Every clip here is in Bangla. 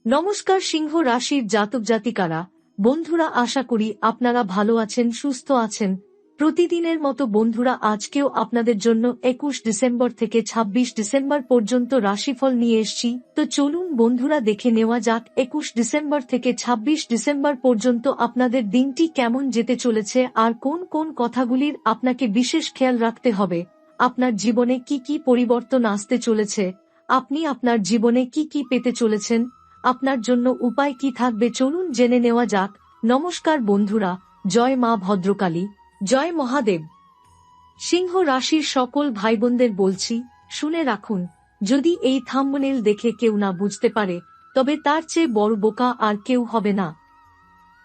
নমস্কার সিংহ রাশির জাতক জাতিকারা, বন্ধুরা, আশা করি আপনারা ভালো আছেন, সুস্থ আছেন। প্রতিদিনের মতো বন্ধুরা, আজকেও আপনাদের জন্য 21 ডিসেম্বর থেকে 26 ডিসেম্বর পর্যন্ত রাশিফল নিয়ে এসেছি। তো চলুন বন্ধুরা, দেখে নেওয়া যাক 21 ডিসেম্বর থেকে 26 ডিসেম্বর পর্যন্ত আপনাদের দিনটি কেমন যেতে চলেছে আর কোন কোন কথাগুলির আপনাকে বিশেষ খেয়াল রাখতে হবে। আপনার জীবনে কি কি পরিবর্তন আসতে চলেছে, আপনি আপনার জীবনে কি কি পেতে চলেছেন, আপনার জন্য উপায় কি থাকবে, চলুন জেনে নেওয়া যাক। নমস্কার বন্ধুরা, জয় মা ভদ্রকালী, জয় মহাদেব। সিংহ রাশির সকল ভাইবোনদের বলছি, শুনে রাখুন। যদি এই থাম্বনেল দেখে কেউ না বুঝতে পারে, তবে তার চেয়ে বড় বোকা আর কেউ হবে না।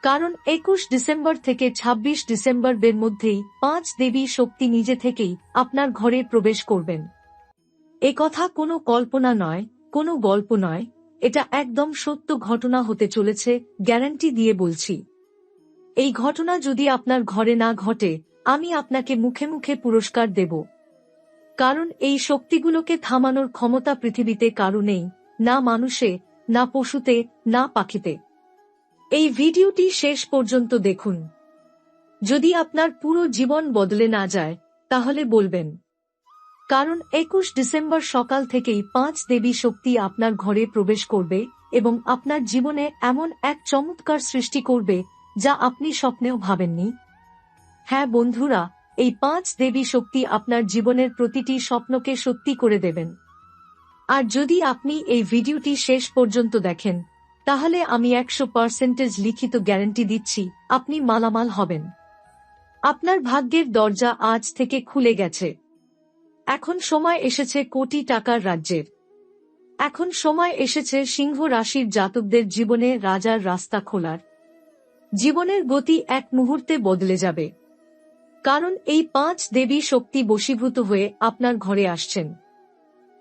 কারণ 21 ডিসেম্বর থেকে 26 ডিসেম্বরের মধ্যেই 5 দেবী শক্তি নিজে থেকেই আপনার ঘরে প্রবেশ করবেন। এ কথা কোনো কল্পনা নয়, কোনো গল্প নয়, এটা একদম সত্য ঘটনা হতে চলেছে, গ্যারান্টি দিয়ে বলছি। এই ঘটনা যদি আপনার ঘরে না ঘটে, আমি আপনাকে মুখে মুখে পুরস্কার দেব। কারণ এই শক্তিগুলোকে থামানোর ক্ষমতা পৃথিবীতে কারো নেই, না মানুষে, না পশুতে, না পাখিতে। এই ভিডিওটি শেষ পর্যন্ত দেখুন। যদি আপনার পুরো জীবন বদলে না যায়, তাহলে বলবেন। কারণ 21 ডিসেম্বর সকাল থেকেই 5 দেবী শক্তি আপনার ঘরে প্রবেশ করবে এবং আপনার জীবনে এমন এক চমৎকার সৃষ্টি করবে যা আপনি স্বপ্নেও ভাবেননি। হ্যাঁ বন্ধুরা, এই 5 দেবী শক্তি আপনার জীবনের প্রতিটি স্বপ্নকে সত্যি করে দেবেন। আর যদি আপনি এই ভিডিওটি শেষ পর্যন্ত দেখেন, তাহলে আমি 100% লিখিত গ্যারান্টি দিচ্ছি, আপনি মালামাল হবেন। আপনার ভাগ্যের দরজা আজ থেকে খুলে গেছে। এখন সময় এসেছে কোটি টাকার রাজ্যের। এখন সময় এসেছে সিংহ রাশির জাতকদের জীবনে রাজার রাস্তা খোলার। জীবনের গতি এক মুহূর্তে বদলে যাবে। কারণ এই 5 দেবী শক্তি বশীভূত হয়ে আপনার ঘরে আসছেন।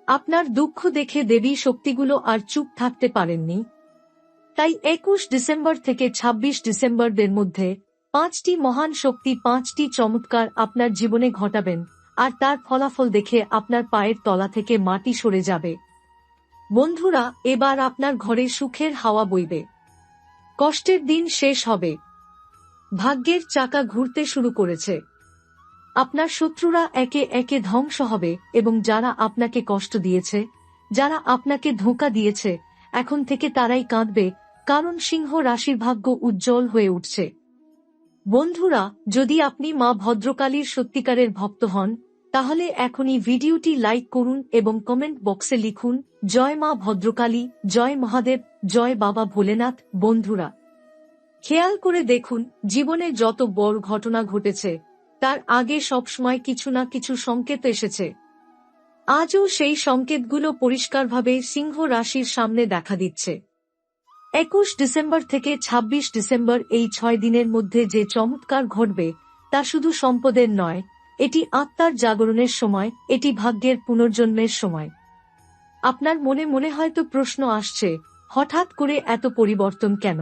আপনার দুঃখ দেখে দেবী শক্তিগুলো আর চুপ থাকতে পারেননি। তাই 21 ডিসেম্বর থেকে 26 ডিসেম্বরের মধ্যে 5টি মহান শক্তি 5টি চমৎকার আপনার জীবনে ঘটাবেন, আর তার ফলাফল দেখে আপনার পায়ের তলা থেকে মাটি সরে যাবে। বন্ধুরা, এবার আপনার ঘরে সুখের হাওয়া বইবে। কষ্টের দিন শেষ হবে। ভাগ্যের চাকা ঘুরতে শুরু করেছে। আপনার শত্রুরা একে একে ধ্বংস হবে এবং যারা আপনাকে কষ্ট দিয়েছে, যারা আপনাকে ধোঁকা দিয়েছে, এখন থেকে তারাই কাঁদবে, কারণ সিংহ রাশির ভাগ্য উজ্জ্বল হয়ে উঠছে। বন্ধুরা, যদি আপনি মা ভদ্রকালীর সত্যিকারের ভক্ত হন, তাহলে এখনই ভিডিওটি লাইক করুন এবং কমেন্ট বক্সে লিখুন, জয় মা ভদ্রকালী, জয় মহাদেব, জয় বাবা ভোলেনাথ। বন্ধুরা, খেয়াল করে দেখুন, জীবনে যত বড় ঘটনা ঘটেছে, তার আগে সবসময় কিছু না কিছু সংকেত এসেছে। আজও সেই সংকেতগুলো পরিষ্কারভাবে সিংহ রাশির সামনে দেখা দিচ্ছে। 21 ডিসেম্বর থেকে 26 ডিসেম্বর এই 6 দিনের মধ্যে যে চমৎকার ঘটবে, তা শুধু সম্পদের নয়, এটি আত্মার জাগরণের সময়, এটি ভাগ্যের পুনর্জন্মের সময়। আপনার মনে মনে হয়তো প্রশ্ন আসছে, হঠাৎ করে এত পরিবর্তন কেন?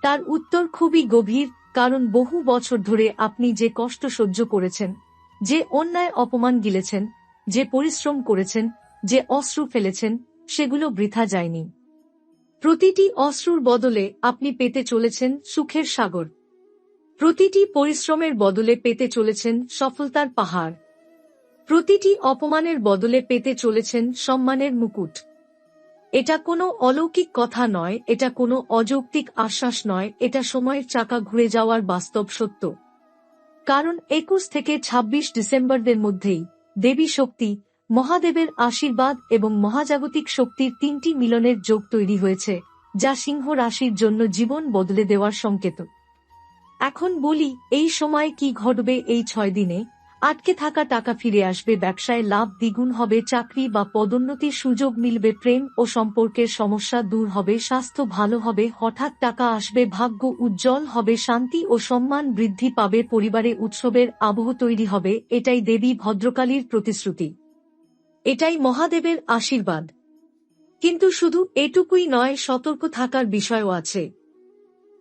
তার উত্তর খুবই গভীর, কারণ বহু বছর ধরে আপনি যে কষ্ট সহ্য করেছেন, যে অন্যায় অপমান গিলেছেন, যে পরিশ্রম করেছেন, যে অশ্রু ফেলেছেন, সেগুলো বৃথা যায়নি। প্রতিটি অশ্রুর বদলে আপনি পেতে চলেছেন সুখের সাগর। প্রতিটি পরিশ্রমের বদলে পেতে চলেছেন সফলতার পাহাড়। প্রতিটি অপমানের বদলে পেতে চলেছেন সম্মানের মুকুট। এটা কোনো অলৌকিক কথা নয়, এটা কোনো অযৌক্তিক আশ্বাস নয়, এটা সময়ের চাকা ঘুরে যাওয়ার বাস্তব সত্য। কারণ 21 থেকে 26 ডিসেম্বরের মধ্যেই দেবী শক্তি, মহাদেবের আশীর্বাদ এবং মহাজাগতিক শক্তির 3টি মিলনের যোগ তৈরি হয়েছে, যা সিংহ রাশির জন্য জীবন বদলে দেওয়ার সংকেত। এখন বলি, এই সময় কি ঘটবে এই 6 দিনে? আটকে থাকা টাকা ফিরে আসবে, ব্যবসায় লাভ দ্বিগুণ হবে, চাকরি বা পদোন্নতির সুযোগ মিলবে, প্রেম ও সম্পর্কের সমস্যা দূর হবে, স্বাস্থ্য ভালো হবে, হঠাৎ টাকা আসবে, ভাগ্য উজ্জ্বল হবে, শান্তি ও সম্মান বৃদ্ধি পাবে, পরিবারে উৎসবের আবহ তৈরি হবে। এটাই দেবী ভদ্রকালীর প্রতিশ্রুতি। এটাই মহাদেবের আশীর্বাদ। কিন্তু শুধু এটুকুই নয়, সতর্ক থাকার বিষয়ও আছে।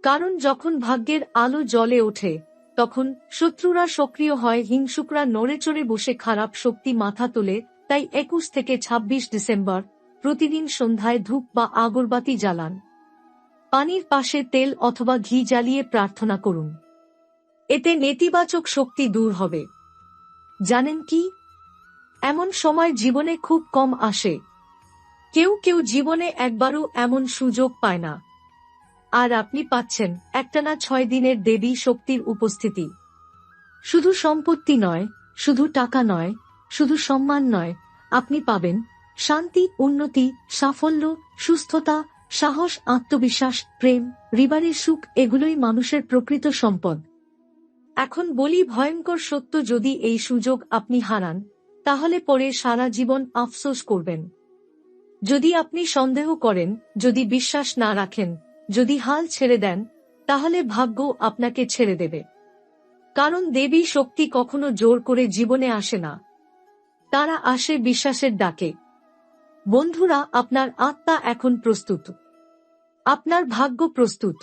কারণ যখন ভাগ্যের আলো জ্বলে ওঠে, তখন শত্রুরা সক্রিয় হয়, হিংসুকরা নড়েচড়ে বসে, খারাপ শক্তি মাথা তোলে। তাই 21 থেকে 26 ডিসেম্বর প্রতিদিন সন্ধ্যায় ধূপ বা আগরবাতি জ্বালান। পানির পাশে তেল অথবা ঘি জ্বালিয়ে প্রার্থনা করুন। এতে নেতিবাচক শক্তি দূর হবে। জানেন কি, এমন সময় জীবনে খুব কম আসে। কেউ কেউ জীবনে একবারও এমন সুযোগ পায় না। আর আপনি পাচ্ছেন একটানা 6 দিনের দেবী শক্তির উপস্থিতি। শুধু সম্পত্তি নয়, শুধু টাকা নয়, শুধু সম্মান নয়, আপনি পাবেন শান্তি, উন্নতি, সাফল্য, সুস্থতা, সাহস, আত্মবিশ্বাস, প্রেম, হৃদয়ের সুখ। এগুলোই মানুষের প্রকৃত সম্পদ। এখন বলি ভয়ঙ্কর সত্য, যদি এই সুযোগ আপনি হারান, তাহলে পরে সারা জীবন আফসোস করবেন। যদি আপনি সন্দেহ করেন, যদি বিশ্বাস না রাখেন, যদি হাল ছেড়ে দেন, তাহলে ভাগ্য আপনাকে ছেড়ে দেবে। কারণ দেবী শক্তি কখনো জোর করে জীবনে আসে না, তারা আসে বিশ্বাসের ডাকে। বন্ধুরা, আপনার আত্মা এখন প্রস্তুত, আপনার ভাগ্য প্রস্তুত,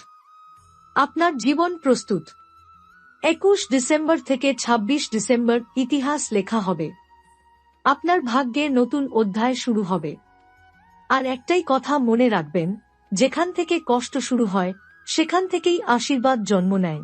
আপনার জীবন প্রস্তুত। 21 ডিসেম্বর থেকে 26 ডিসেম্বর ইতিহাস লেখা হবে। আপনার ভাগ্যে নতুন অধ্যায় শুরু হবে। আর একটাই কথা মনে রাখবেন, যেখান থেকে কষ্ট শুরু হয়, সেখান থেকেই আশীর্বাদ জন্ম নেয়।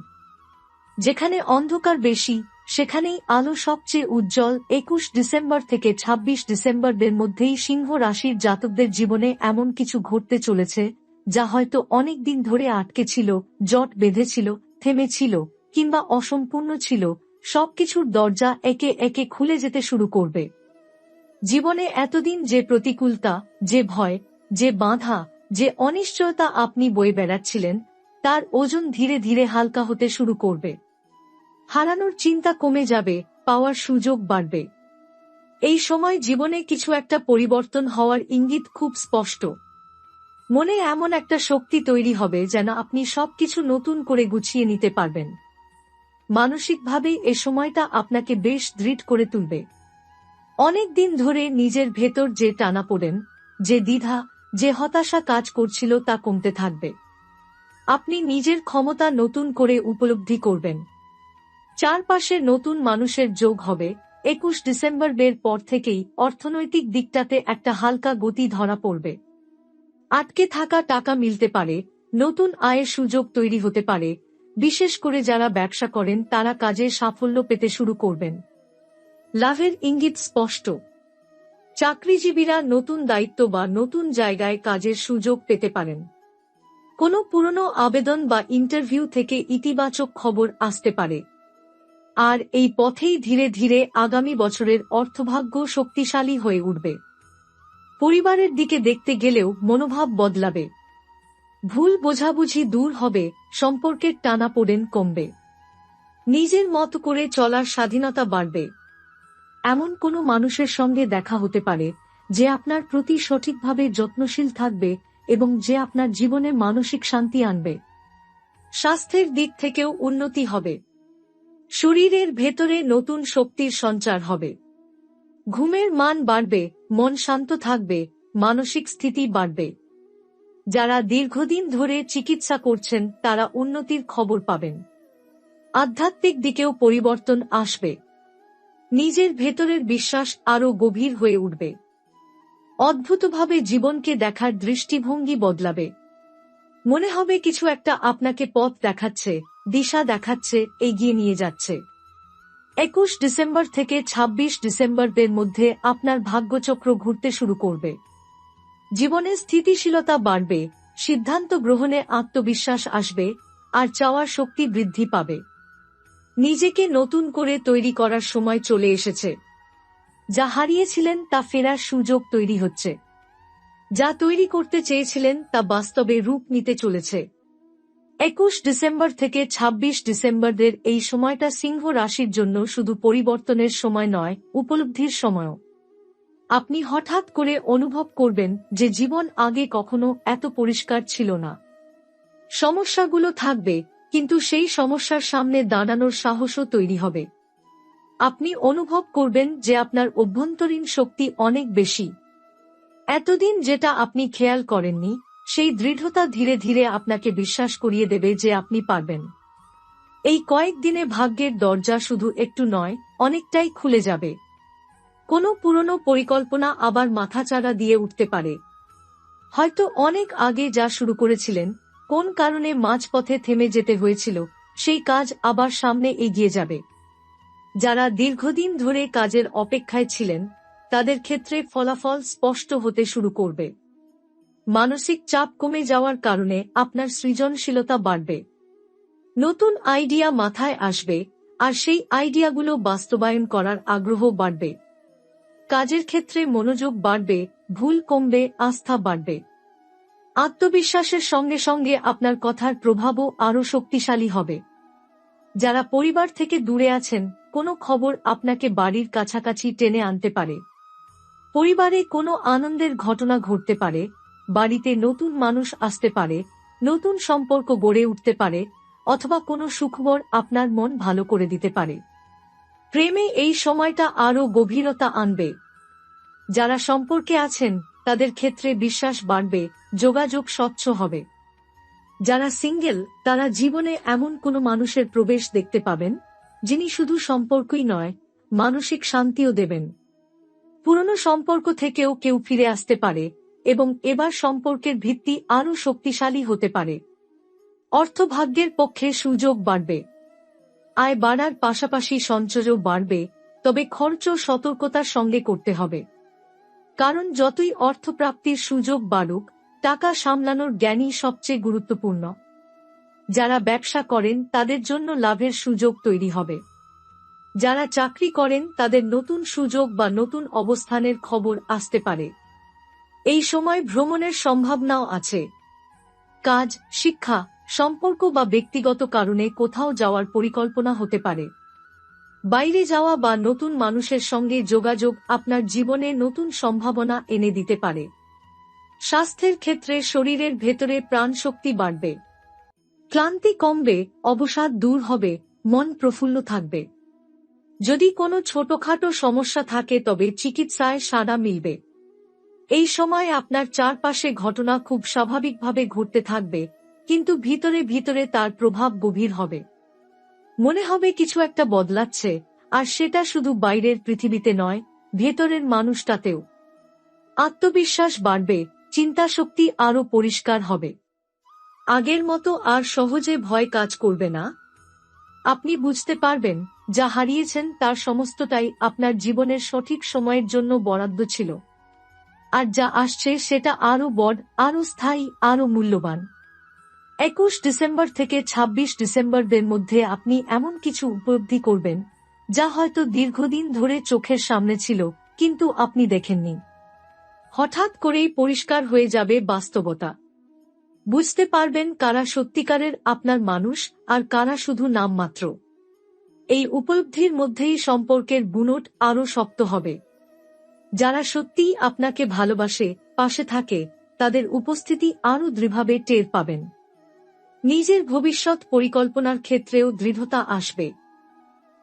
যেখানে অন্ধকার বেশি, সেখানেই আলো সবচেয়ে উজ্জ্বল। 21 ডিসেম্বর থেকে 26 ডিসেম্বরের মধ্যেই সিংহ রাশির জাতকদের জীবনে এমন কিছু ঘটতে চলেছে, যা হয়তো অনেক দিন ধরে আটকে ছিল, জট বেঁধেছিল, থেমেছিল, কিংবা অসম্পূর্ণ ছিল। সবকিছুর দরজা একে একে খুলে যেতে শুরু করবে। জীবনে এতদিন যে প্রতিকূলতা, যে ভয়, যে বাধা, যে অনিশ্চয়তা আপনি বয়ে বেড়াচ্ছিলেন, তার ওজন ধীরে ধীরে হালকা হতে শুরু করবে। হারানোর চিন্তা কমে যাবে, পাওয়ার সুযোগ বাড়বে। এই সময় জীবনে কিছু একটা পরিবর্তন হওয়ার ইঙ্গিত খুব স্পষ্ট। মনে এমন একটা শক্তি তৈরি হবে যেন আপনি সবকিছু নতুন করে গুছিয়ে নিতে পারবেন। মানসিকভাবে এ সময়টা আপনাকে বেশ দৃঢ় করে তুলবে। অনেক দিন ধরে নিজের ভেতর যে টানাপোড়েন, যে দ্বিধা, যে হতাশা কাজ করছিল, তা কমতে থাকবে। আপনি নিজের ক্ষমতা নতুন করে উপলব্ধি করবেন। চারপাশে নতুন মানুষের যোগ হবে। 21 ডিসেম্বরের পর থেকেই অর্থনৈতিক দিকটাতে একটা হালকা গতি ধরা পড়বে। আটকে থাকা টাকা মিলতে পারে, নতুন আয়ের সুযোগ তৈরি হতে পারে। বিশেষ করে যারা ব্যবসা করেন, তারা কাজে সাফল্য পেতে শুরু করবেন। লাভের ইঙ্গিত স্পষ্ট। চাকরিজীবীরা নতুন দায়িত্ব বা নতুন জায়গায় কাজের সুযোগ পেতে পারেন। কোনো পুরনো আবেদন বা ইন্টারভিউ থেকে ইতিবাচক খবর আসতে পারে। আর এই পথেই ধীরে ধীরে আগামী বছরের অর্থভাগ্য শক্তিশালী হয়ে উঠবে। পরিবারের দিকে দেখতে গেলেও মনোভাব বদলাবে। ভুল বোঝাবুঝি দূর হবে, সম্পর্কের টানাপোড়েন কমবে। নিজের মতো করে চলার স্বাধীনতা বাড়বে। এমন কোনো মানুষের সঙ্গে দেখা হতে পারে, যে আপনার প্রতি সঠিকভাবে যত্নশীল থাকবে এবং যে আপনার জীবনে মানসিক শান্তি আনবে। স্বাস্থ্যের দিক থেকেও উন্নতি হবে। শরীরের ভেতরে নতুন শক্তির সঞ্চার হবে। ঘুমের মান বাড়বে, মন শান্ত থাকবে, মানসিক স্থিতি বাড়বে। যারা দীর্ঘদিন ধরে চিকিৎসা করছেন, তারা উন্নতির খবর পাবেন। আধ্যাত্মিক দিকেও পরিবর্তন আসবে। নিজের ভেতরের বিশ্বাস আরও গভীর হয়ে উঠবে। অদ্ভুতভাবে জীবনকে দেখার দৃষ্টিভঙ্গি বদলাবে। মনে হবে কিছু একটা আপনাকে পথ দেখাচ্ছে, দিশা দেখাচ্ছে, এগিয়ে নিয়ে যাচ্ছে। 21 ডিসেম্বর থেকে 26 ডিসেম্বরের মধ্যে আপনার ভাগ্যচক্র ঘুরতে শুরু করবে। জীবনে স্থিতিশীলতা বাড়বে, সিদ্ধান্ত গ্রহণে আত্মবিশ্বাস আসবে, আর চাওয়ার শক্তি বৃদ্ধি পাবে। নিজেকে নতুন করে তৈরি করার সময় চলে এসেছে। যা হারিয়েছিলেন তা ফেরার সুযোগ তৈরি হচ্ছে। যা তৈরি করতে চেয়েছিলেন তা বাস্তবে রূপ নিতে চলেছে। 21 ডিসেম্বর থেকে 26 ডিসেম্বরের এই সময়টা সিংহ রাশির জন্য শুধু পরিবর্তনের সময় নয়, উপলব্ধির সময়ও। আপনি হঠাৎ করে অনুভব করবেন যে জীবন আগে কখনো এত পরিষ্কার ছিল না। সমস্যাগুলো থাকবে, কিন্তু সেই সমস্যার সামনে দাঁড়ানোর সাহসও তৈরি হবে। আপনি অনুভব করবেন যে আপনার অভ্যন্তরীণ শক্তি অনেক বেশি। এতদিন যেটা আপনি খেয়াল করেননি, সেই দৃঢ়তা ধীরে ধীরে আপনাকে বিশ্বাস করিয়ে দেবে যে আপনি পারবেন। এই কয়েকদিনে ভাগ্যের দরজা শুধু একটু নয়, অনেকটাই খুলে যাবে। কোনো পুরনো পরিকল্পনা আবার মাথাচাড়া দিয়ে উঠতে পারে। হয়তো অনেক আগে যা শুরু করেছিলেন, কোন কারণে মাঝপথে থেমে যেতে হয়েছিল, সেই কাজ আবার সামনে এগিয়ে যাবে। যারা দীর্ঘদিন ধরে কাজের অপেক্ষায় ছিলেন, তাদের ক্ষেত্রে ফলাফল স্পষ্ট হতে শুরু করবে। মানসিক চাপ কমে যাওয়ার কারণে আপনার সৃজনশীলতা বাড়বে। নতুন আইডিয়া মাথায় আসবে, আর সেই আইডিয়াগুলো বাস্তবায়ন করার আগ্রহ বাড়বে। কাজের ক্ষেত্রে মনোযোগ বাড়বে, ভুল কমবে, আস্থা বাড়বে। আত্মবিশ্বাসের সঙ্গে সঙ্গে আপনার কথার প্রভাবও আরও শক্তিশালী হবে। যারা পরিবার থেকে দূরে আছেন, কোনো খবর আপনাকে বাড়ির কাছাকাছি টেনে আনতে পারে। পরিবারে কোনো আনন্দের ঘটনা ঘটতে পারে, বাড়িতে নতুন মানুষ আসতে পারে, নতুন সম্পর্ক গড়ে উঠতে পারে, অথবা কোনো সুখবর আপনার মন ভালো করে দিতে পারে। প্রেমে এই সময়টা আরও গভীরতা আনবে। যারা সম্পর্কে আছেন, তাদের ক্ষেত্রে বিশ্বাস বাড়বে, যোগাযোগ স্বচ্ছ হবে। যারা সিঙ্গেল, তারা জীবনে এমন কোনো মানুষের প্রবেশ দেখতে পাবেন, যিনি শুধু সম্পর্কই নয়, মানসিক শান্তিও দেবেন। পুরনো সম্পর্ক থেকেও কেউ ফিরে আসতে পারে, এবং এবার সম্পর্কের ভিত্তি আরও শক্তিশালী হতে পারে। অর্থভাগ্যের পক্ষে সুযোগ বাড়বে। আয় বাড়ার পাশাপাশি সঞ্চয়ও বাড়বে, তবে খরচও সতর্কতার সঙ্গে করতে হবে। কারণ যতই অর্থপ্রাপ্তির সুযোগ বাড়ুক, টাকা সামলানোর জ্ঞানই সবচেয়ে গুরুত্বপূর্ণ। যারা ব্যবসা করেন, তাদের জন্য লাভের সুযোগ তৈরি হবে। যারা চাকরি করেন, তাদের নতুন সুযোগ বা নতুন অবস্থানের খবর আসতে পারে। এই সময় ভ্রমণের সম্ভাবনাও আছে। কাজ, শিক্ষা, সম্পর্ক বা ব্যক্তিগত কারণে কোথাও যাওয়ার পরিকল্পনা হতে পারে। বাইরে যাওয়া বা নতুন মানুষের সঙ্গে যোগাযোগ আপনার জীবনে নতুন সম্ভাবনা এনে দিতে পারে। স্বাস্থ্যের ক্ষেত্রে শরীরের ভেতরে প্রাণশক্তি বাড়বে। ক্লান্তি কমবে, অবসাদ দূর হবে, মন প্রফুল্ল থাকবে। যদি কোনো ছোটখাটো সমস্যা থাকে, তবে চিকিৎসায় সাড়া মিলবে। এই সময় আপনার চারপাশে ঘটনা খুব স্বাভাবিকভাবে ঘটতে থাকবে, কিন্তু ভিতরে ভিতরে তার প্রভাব গভীর হবে। মনে হবে কিছু একটা বদলাচ্ছে, আর সেটা শুধু বাইরের পৃথিবীতে নয়, ভেতরের মানুষটাতেও। আত্মবিশ্বাস বাড়বে, চিন্তাশক্তি আরও পরিষ্কার হবে। আগের মতো আর সহজে ভয় কাজ করবে না। আপনি বুঝতে পারবেন, যা হারিয়েছেন তার সমস্তটাই আপনার জীবনের সঠিক সময়ের জন্য বরাদ্দ ছিল। আর যা আসছে সেটা আরও বড়, আরও স্থায়ী, আরও মূল্যবান। 21 ডিসেম্বর থেকে 26 ডিসেম্বরের মধ্যে আপনি এমন কিছু উপলব্ধি করবেন, যা হয়তো দীর্ঘদিন ধরে চোখের সামনে ছিল, কিন্তু আপনি দেখেননি। হঠাৎ করেই পরিষ্কার হয়ে যাবে বাস্তবতা। বুঝতে পারবেন কারা সত্যিকারের আপনার মানুষ, আর কারা শুধু নামমাত্র। এই উপলব্ধির মধ্যেই সম্পর্কের বুনট আরও শক্ত হবে। যারা সত্যিই আপনাকে ভালোবাসে, পাশে থাকে, তাদের উপস্থিতি আরও দৃঢ়ভাবে টের পাবেন। নিজের ভবিষ্যৎ পরিকল্পনার ক্ষেত্রেও দৃঢ়তা আসবে।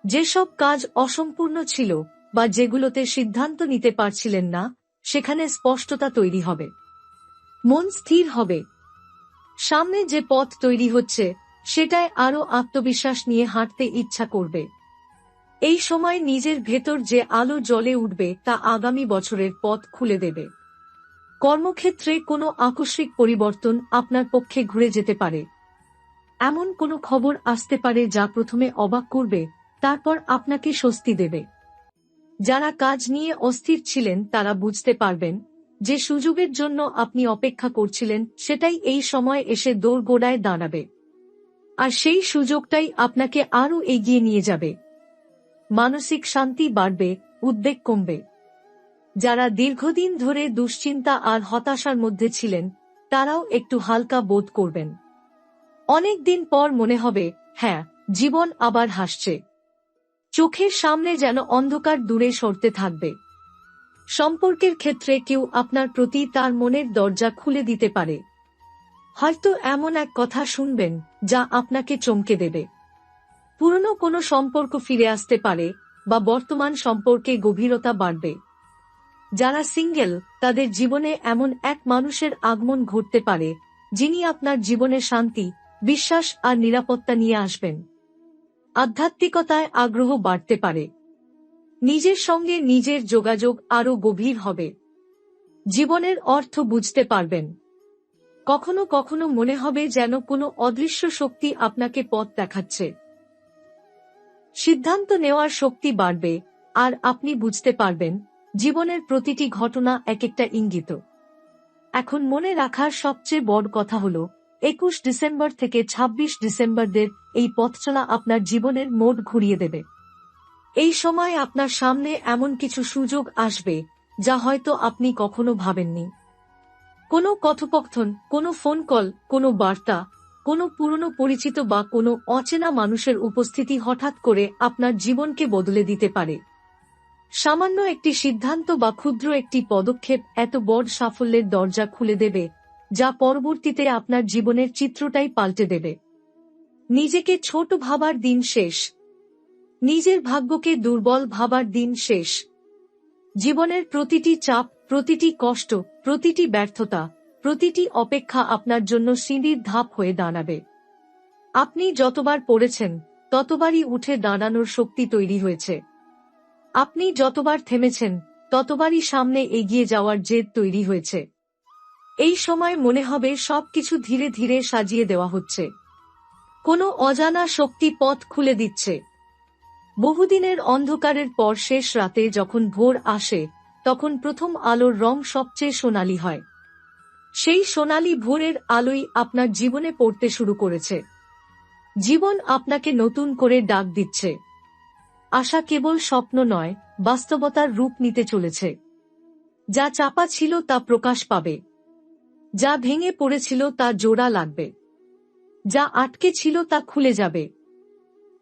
যেসব কাজ অসম্পূর্ণ ছিল, বা যেগুলোতে সিদ্ধান্ত নিতে পারছিলেন না, সেখানে স্পষ্টতা তৈরি হবে। মন স্থির হবে। সামনে যে পথ তৈরি হচ্ছে, সেটায় আরও আত্মবিশ্বাস নিয়ে হাঁটতে ইচ্ছা করবে। এই সময় নিজের ভেতর যে আলো জ্বলে উঠবে, তা আগামী বছরের পথ খুলে দেবে। কর্মক্ষেত্রে কোনো আকস্মিক পরিবর্তন আপনার পক্ষে ঘুরে যেতে পারে। এমন কোনো খবর আসতে পারে যা প্রথমে অবাক করবে, তারপর আপনাকে স্বস্তি দেবে। যারা কাজ নিয়ে অস্থির ছিলেন, তারা বুঝতে পারবেন যে সুযোগের জন্য আপনি অপেক্ষা করছিলেন, সেটাই এই সময় এসে দোরগোড়ায় দাঁড়াবে। আর সেই সুযোগটাই আপনাকে আরও এগিয়ে নিয়ে যাবে। মানসিক শান্তি বাড়বে, উদ্বেগ কমবে। যারা দীর্ঘদিন ধরে দুশ্চিন্তা আর হতাশার মধ্যে ছিলেন, তারাও একটু হালকা বোধ করবেন। অনেক দিন পর মনে হবে, হ্যাঁ, জীবন আবার হাসছে। চোখের সামনে যেন অন্ধকার দূরে সরতে থাকবে। সম্পর্কের ক্ষেত্রে কেউ আপনার প্রতি তার মনের দরজা খুলে দিতে পারে। হয়তো এমন এক কথা শুনবেন, যা আপনাকে চমকে দেবে। পুরনো কোনো সম্পর্ক ফিরে আসতে পারে, বা বর্তমান সম্পর্কে গভীরতা বাড়বে। যারা সিঙ্গেল, তাদের জীবনে এমন এক মানুষের আগমন ঘটতে পারে, যিনি আপনার জীবনে শান্তি, বিশ্বাস আর নিরাপত্তা নিয়ে আসবেন। আধ্যাত্মিকতায় আগ্রহ বাড়তে পারে। নিজের সঙ্গে নিজের যোগাযোগ আরও গভীর হবে। জীবনের অর্থ বুঝতে পারবেন। কখনো কখনো মনে হবে যেন কোনো অদৃশ্য শক্তি আপনাকে পথ দেখাচ্ছে। সিদ্ধান্ত নেওয়ার শক্তি বাড়বে, আর আপনি বুঝতে পারবেন জীবনের প্রতিটি ঘটনা এক একটা ইঙ্গিত। এখন মনে রাখার সবচেয়ে বড় কথা হল 21 ডিসেম্বর থেকে 26 ডিসেম্বরদের এই পথচলা আপনার জীবনের মোড় ঘুরিয়ে দেবে। এই সময় আপনার সামনে এমন কিছু সুযোগ আসবে যা হয়তো আপনি কখনো ভাবেননি। কোনো কথোপকথন, কোনো ফোন কল, কোনো বার্তা, কোনো পুরনো পরিচিত বা কোনো অচেনা মানুষের উপস্থিতি হঠাৎ করে আপনার জীবনকে বদলে দিতে পারে। সামান্য একটি সিদ্ধান্ত বা ক্ষুদ্র একটি পদক্ষেপ এত বড় সাফল্যের দরজা খুলে দেবে, যা পরবর্তীতে আপনার জীবনের চিত্রটাই পাল্টে দেবে। নিজেকে ছোট ভাবার দিন শেষ। নিজের ভাগ্যকে দুর্বল ভাবার দিন শেষ। জীবনের প্রতিটি চাপ, প্রতিটি কষ্ট, প্রতিটি ব্যর্থতা, প্রতিটি অপেক্ষা আপনার জন্য সিঁড়ির ধাপ হয়ে দাঁড়াবে। আপনি যতবার পড়েছেন, ততবারই উঠে দাঁড়ানোর শক্তি তৈরি হয়েছে। আপনি যতবার থেমেছেন, ততবারই সামনে এগিয়ে যাওয়ার জেদ তৈরি হয়েছে। এই সময় মনে হবে সবকিছু ধীরে ধীরে সাজিয়ে দেওয়া হচ্ছে। কোনো অজানা শক্তি পথ খুলে দিচ্ছে। বহুদিনের অন্ধকারের পর শেষ রাতে যখন ভোর আসে, তখন প্রথম আলোর রং সবচেয়ে সোনালী হয়। সেই সোনালী ভোরের আলোই আপনার জীবনে পড়তে শুরু করেছে। জীবন আপনাকে নতুন করে ডাক দিচ্ছে। আশা কেবল স্বপ্ন নয়, বাস্তবতার রূপ নিতে চলেছে। যা চাপা ছিল তা প্রকাশ পাবে। যা ভেঙে পড়েছিল তা জোড়া লাগবে। যা আটকে ছিল তা খুলে যাবে।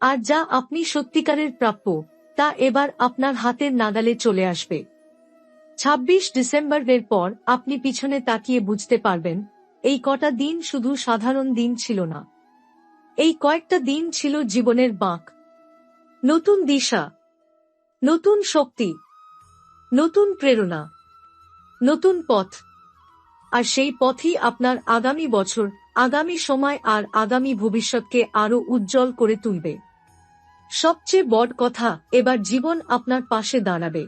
আর যা আপনি সত্যিকারের প্রাপ্য, তা এবার আপনার হাতের নাগালে চলে আসবে। 26 ডিসেম্বরের পর আপনি পিছনে তাকিয়ে বুঝতে পারবেন, এই কটা দিন শুধু সাধারণ দিন ছিল না। এই কয়েকটা দিন ছিল জীবনের বাঁক। নতুন দিশা, নতুন শক্তি, নতুন প্রেরণা, নতুন পথ। আর সেই পথই আপনার আগামী বছর, আগামী সময় আর আগামী ভবিষ্যৎকে আরো উজ্জ্বল করে তুলবে। সবচেয়ে বড় কথা, এবার জীবন আপনার পাশে দাঁড়াবে।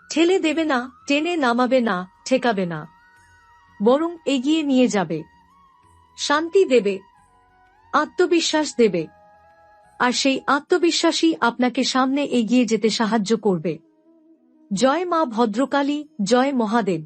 ঠেলে দেবে না, টেনে নামাবে না, ঠেকাবে না, বরং এগিয়ে নিয়ে যাবে। শান্তি দেবে, আত্মবিশ্বাস দেবে। আর সেই আত্মবিশ্বাসই আপনাকে সামনে এগিয়ে যেতে সাহায্য করবে। জয় মা ভদ্রকালী, জয় মহাদেব।